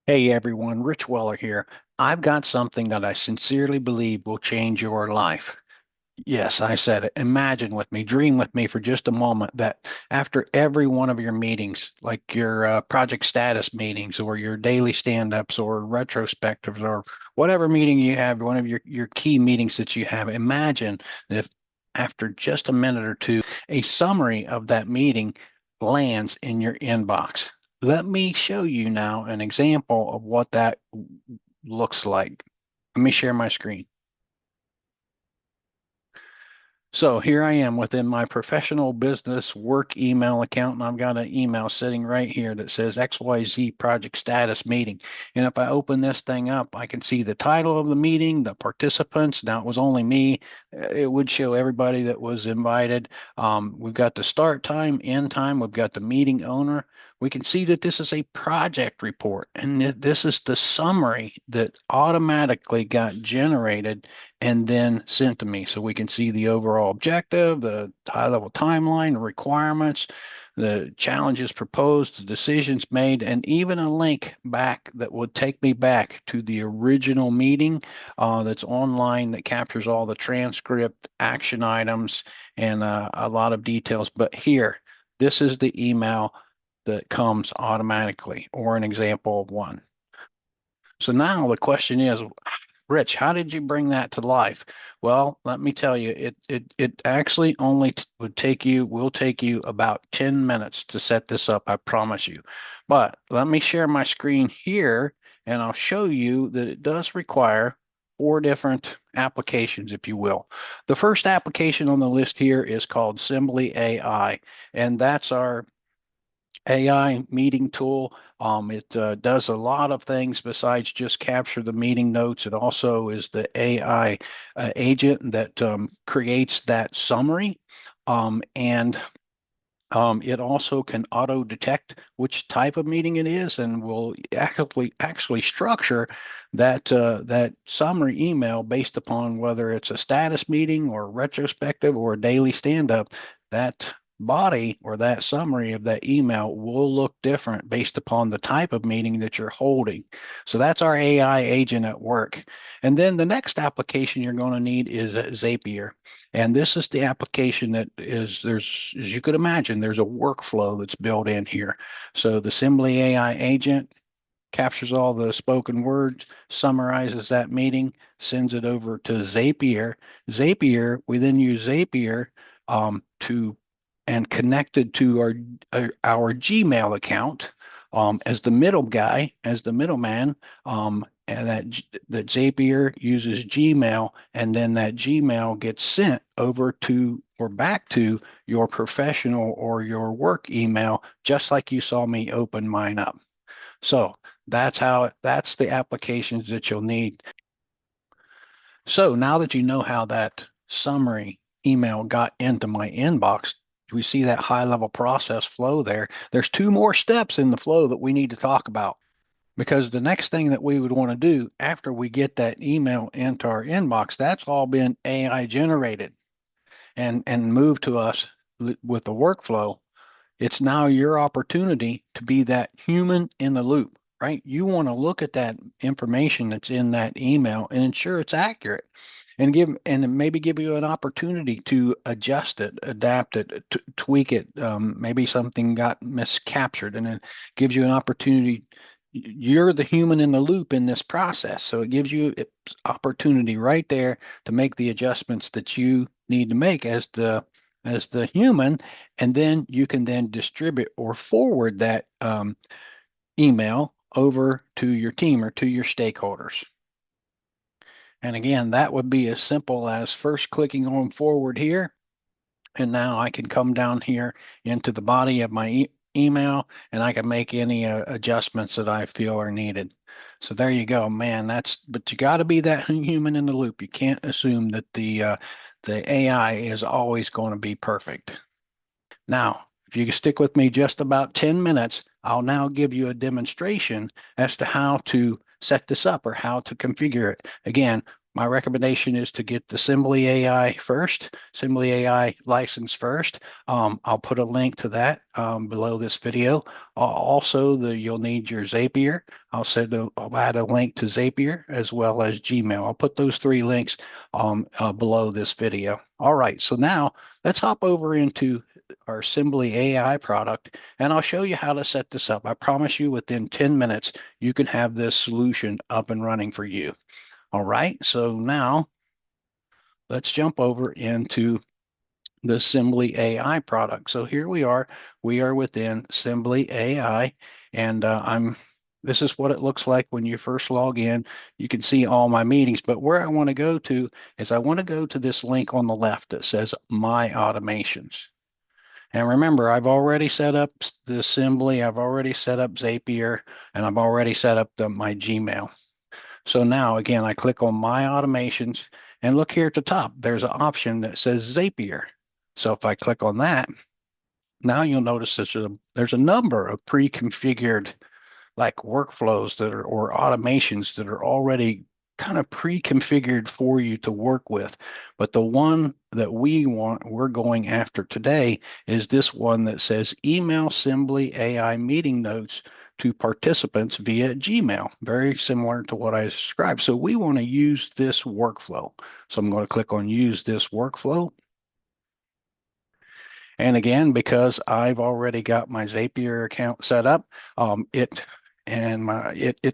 Hey everyone, Rich Weller here. I've got something that I sincerely believe will change your life. Yes, I said it. Imagine with me, dream with me for just a moment that after every one of your meetings, like your project status meetings or your daily stand-ups or retrospectives or whatever meeting you have, one of your key meetings that you have, imagine if after just a minute or two, a summary of that meeting lands in your inbox. Let me show you now an example of what that looks like. Let me share my screen. So here I am within my professional business work email account, and I've got an email sitting right here that says XYZ project status meeting. And if I open this thing up, I can see the title of the meeting, the participants. Now it was only me. It would show everybody that was invited. We've got the start time, end time. We've got the meeting owner. We can see that this is a project report, and this is the summary that automatically got generated and then sent to me. So we can see the overall objective, the high level timeline, the requirements, the challenges proposed, the decisions made, and even a link back that would take me back to the original meeting that's online that captures all the transcript, action items, and a lot of details. But here, this is the email that comes automatically, or an example of one. So now the question is, Rich, how did you bring that to life? Well, let me tell you, it actually only will take you about 10 minutes to set this up, I promise you. But let me share my screen here and I'll show you that it does require four different applications, if you will. The first application on the list here is called Simbly AI, and that's our AI meeting tool. It does a lot of things besides just capture the meeting notes. It also is the AI agent that creates that summary. And it also can auto detect which type of meeting it is and will actually structure that summary email based upon whether it's a status meeting or retrospective or a daily stand up. That body or that summary of that email will look different based upon the type of meeting that you're holding. So that's our AI agent at work. And then the next application you're going to need is Zapier. And this is the application that as you could imagine, there's a workflow that's built in here. So the Assembly AI agent captures all the spoken words, summarizes that meeting, sends it over to Zapier. We then use Zapier to and connected to our Gmail account as the middle guy, as the middleman, and that Zapier uses Gmail, and then that Gmail gets sent over to or back to your professional or your work email, just like you saw me open mine up. So that's the applications that you'll need. So now that you know how that summary email got into my inbox, we see that high level process flow there. There's two more steps in the flow that we need to talk about because the next thing that we would want to do after we get that email into our inbox, that's all been AI generated and moved to us with the workflow. It's now your opportunity to be that human in the loop, right? You want to look at that information that's in that email and ensure it's accurate and maybe give you an opportunity to adjust it, adapt it, tweak it. Maybe something got miscaptured and it gives you an opportunity. You're the human in the loop in this process. So it gives you opportunity right there to make the adjustments that you need to make as the human, and then you can then distribute or forward that email over to your team or to your stakeholders. And again, that would be as simple as first clicking on forward here. And now I can come down here into the body of my email and I can make any adjustments that I feel are needed. So there you go, man. But you got to be that human in the loop. You can't assume that the AI is always going to be perfect. Now, if you can stick with me just about 10 minutes, I'll now give you a demonstration as to how to set this up or how to configure it. Again, My recommendation is to get the Assembly AI first, Assembly AI license first. I'll put a link to that below this video. Also, you'll need your Zapier. I'll add a link to Zapier as well as Gmail. I'll put those three links below this video. All right, so now let's hop over into our Assembly AI product, and I'll show you how to set this up. I promise you within 10 minutes, you can have this solution up and running for you. All right, so now let's jump over into the Assembly AI product. So here we are within Assembly AI, and this is what it looks like when you first log in. You can see all my meetings, but where I want to go to is I want to go to this link on the left that says My Automations. And remember, I've already set up the Assembly, I've already set up Zapier, and I've already set up my Gmail. So now again, I click on My Automations and look here at the top, there's an option that says Zapier. So if I click on that, now you'll notice there's a number of pre-configured like workflows or automations that are already kind of pre-configured for you to work with. But the one that we're going after today is this one that says email Assembly AI meeting notes to participants via Gmail. Very similar to what I described. So we want to use this workflow. So I'm going to click on use this workflow. And again, because I've already got my Zapier account set up, it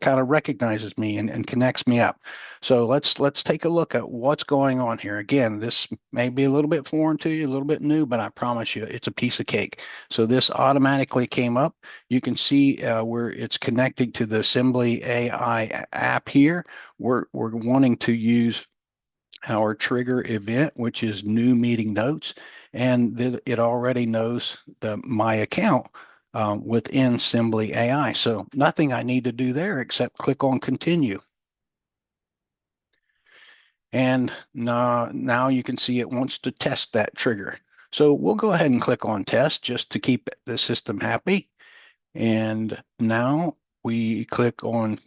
kind of recognizes me and connects me up. So let's take a look at what's going on here. Again, this may be a little bit foreign to you, a little bit new, but I promise you it's a piece of cake. So this automatically came up. You can see where it's connecting to the Assembly AI app here. We're wanting to use our trigger event, which is new meeting notes, and it already knows my account within Assembly AI. So nothing I need to do there except click on continue. And now you can see it wants to test that trigger. So we'll go ahead and click on test just to keep the system happy. And now we click on,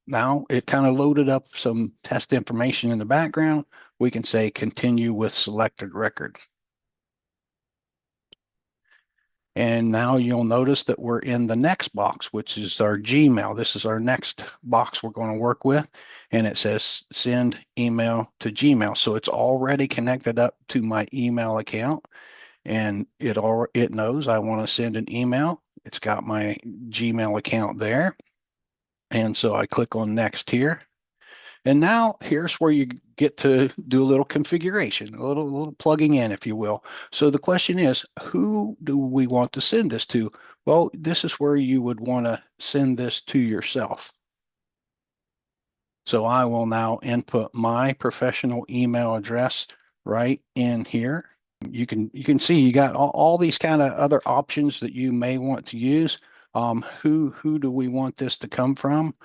now it kind of loaded up some test information in the background. We can say continue with selected record. And now you'll notice that we're in the next box, which is our Gmail. This is our next box we're going to work with. And it says send email to Gmail. So it's already connected up to my email account. And it knows I want to send an email. It's got my Gmail account there. And so I click on next here. And now here's where you get to do a little configuration, a little plugging in, if you will. So the question is, who do we want to send this to? Well, this is where you would want to send this to yourself. So I will now input my professional email address right in here. You can see you got all these kind of other options that you may want to use. Who do we want this to come from?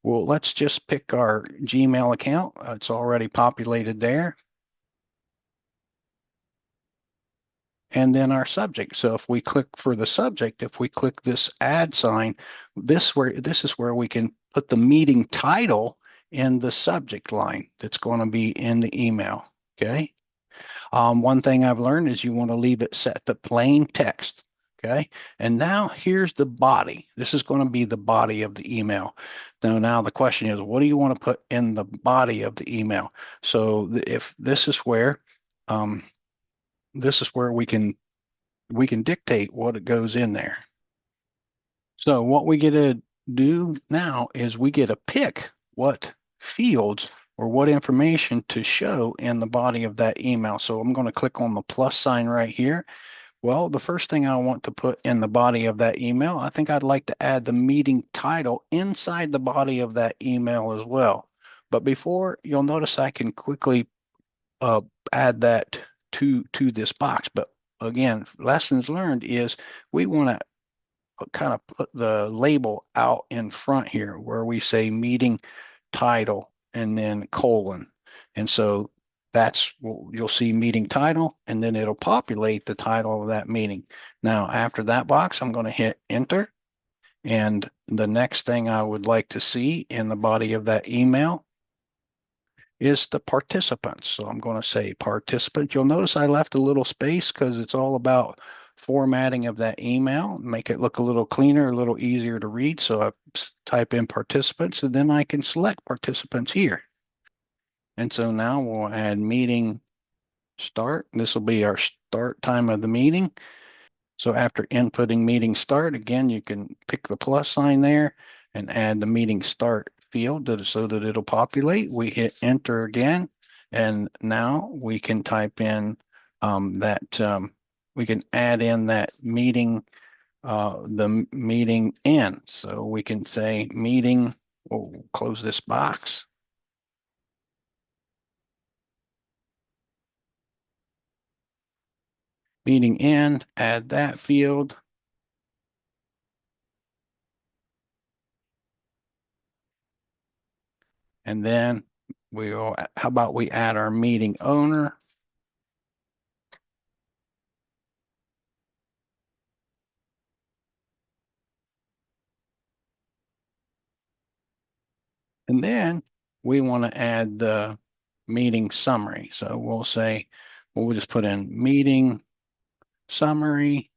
Well, let's just pick our Gmail account. It's already populated there. And then our subject. So if we click for the subject, if we click this add sign, this is where we can put the meeting title in the subject line that's going to be in the email. Okay. One thing I've learned is you want to leave it set to plain text. Okay. And now here's the body. This is going to be the body of the email. Now the question is, what do you want to put in the body of the email? So if this is where we can dictate what it goes in there. So what we get to do now is we get to pick what fields or what information to show in the body of that email. So I'm going to click on the plus sign right here. Well, the first thing I want to put in the body of that email, I think I'd like to add the meeting title inside the body of that email as well. But before, you'll notice I can quickly add that to this box. But again, lessons learned is we want to kind of put the label out in front here where we say meeting title and then colon. And so you'll see meeting title, and then it'll populate the title of that meeting. Now, after that box, I'm going to hit enter. And the next thing I would like to see in the body of that email is the participants. So I'm going to say participant. You'll notice I left a little space because it's all about formatting of that email, make it look a little cleaner, a little easier to read. So I type in participants and then I can select participants here. And so now we'll add meeting start. This will be our start time of the meeting. So after inputting meeting start, again, you can pick the plus sign there and add the meeting start field so that it'll populate. We hit enter again, and now we can type in we can add in that meeting, the meeting end. So we can say meeting, we'll close this box. Meeting end, add that field. And then how about we add our meeting owner? And then we want to add the meeting summary. So we'll say, we'll just put in meeting summary,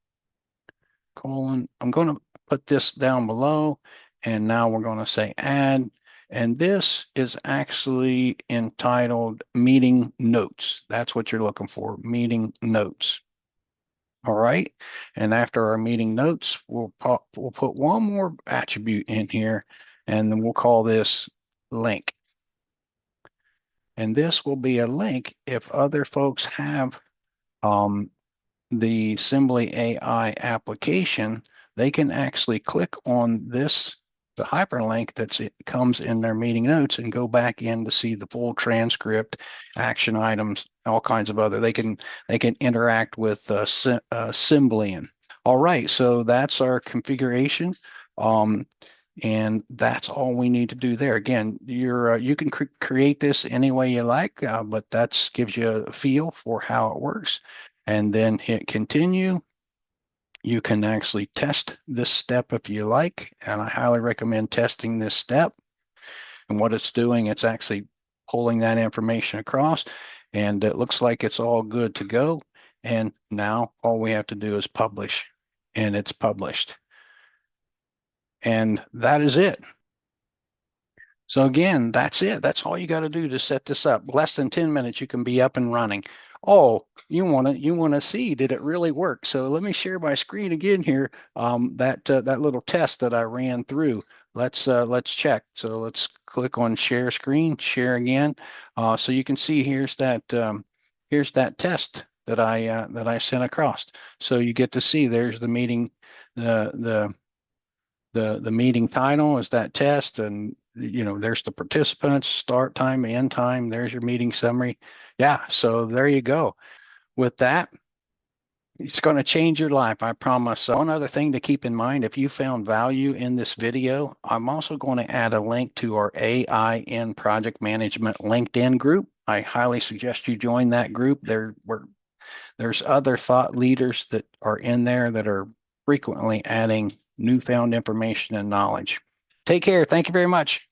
colon. I'm going to put this down below. And now we're going to say add. And this is actually entitled meeting notes. That's what you're looking for, meeting notes. All right. And after our meeting notes, we'll put one more attribute in here, and then we'll call this link. And this will be a link if other folks have the Assembly AI application, they can actually click on this, the hyperlink it comes in their meeting notes, and go back in to see the full transcript, action items, all kinds of other. They can interact with Symbian. All right, so that's our configuration. And that's all we need to do there. Again, you can create this any way you like, but that gives you a feel for how it works. And then hit continue. You can actually test this step if you like, and I highly recommend testing this step. And what it's doing, it's actually pulling that information across, and it looks like it's all good to go. And now all we have to do is publish, and it's published. And that is it. So again, that's it. That's all you got to do to set this up. Less than 10 minutes, you can be up and running. Oh, you want to see, did it really work? So let me share my screen again here. That little test that I ran through. Let's check. So let's click on share screen, share again. So you can see here's that test that I sent across. So you get to see there's the meeting, the meeting title is that test, and there's the participants, start time, end time, there's your meeting summary. Yeah, so there you go. With that, it's going to change your life, I promise. One other thing to keep in mind, if you found value in this video, I'm also going to add a link to our AI in Project Management LinkedIn group. I highly suggest you join that group. There's other thought leaders that are in there that are frequently adding newfound information and knowledge. Take care. Thank you very much.